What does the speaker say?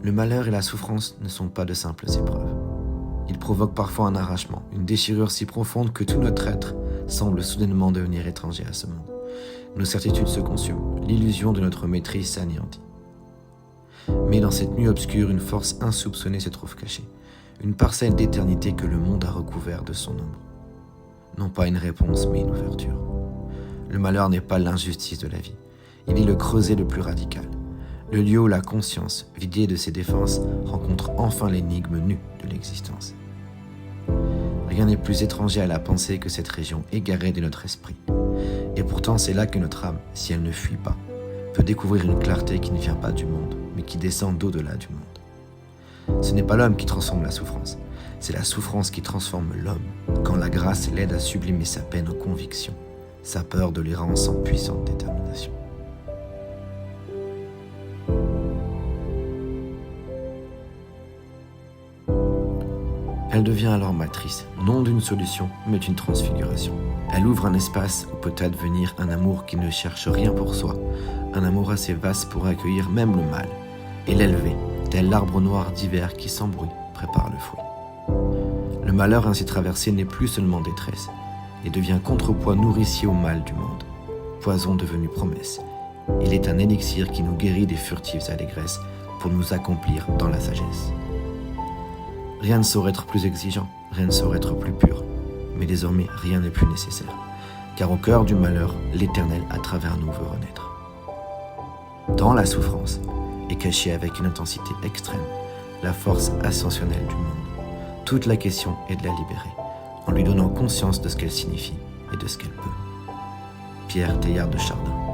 Le malheur et la souffrance ne sont pas de simples épreuves. Ils provoquent parfois un arrachement, une déchirure si profonde que tout notre être semble soudainement devenir étranger à ce monde. Nos certitudes se consument, l'illusion de notre maîtrise s'anéantit. Mais dans cette nuit obscure, une force insoupçonnée se trouve cachée, une parcelle d'éternité que le monde a recouvert de son ombre. Non pas une réponse, mais une ouverture. Le malheur n'est pas l'injustice de la vie, il est le creuset le plus radical. Le lieu où la conscience, vidée de ses défenses, rencontre enfin l'énigme nue de l'existence. Rien n'est plus étranger à la pensée que cette région égarée de notre esprit. Et pourtant, c'est là que notre âme, si elle ne fuit pas, peut découvrir une clarté qui ne vient pas du monde, mais qui descend d'au-delà du monde. Ce n'est pas l'homme qui transforme la souffrance, c'est la souffrance qui transforme l'homme, quand la grâce l'aide à sublimer sa peine en conviction, sa peur de l'errance en puissante détermination. Elle devient alors matrice, non d'une solution, mais d'une transfiguration. Elle ouvre un espace où peut advenir un amour qui ne cherche rien pour soi, un amour assez vaste pour accueillir même le mal, et l'élever, tel l'arbre noir d'hiver qui sans bruit prépare le fruit. Le malheur ainsi traversé n'est plus seulement détresse, il devient contrepoids nourricier au mal du monde, poison devenu promesse. Il est un élixir qui nous guérit des furtives allégresses pour nous accomplir dans la sagesse. Rien ne saurait être plus exigeant, rien ne saurait être plus pur, mais désormais rien n'est plus nécessaire, car au cœur du malheur, l'Éternel à travers nous veut renaître. Dans la souffrance est cachée avec une intensité extrême la force ascensionnelle du monde. Toute la question est de la libérer, en lui donnant conscience de ce qu'elle signifie et de ce qu'elle peut. Pierre Teilhard de Chardin.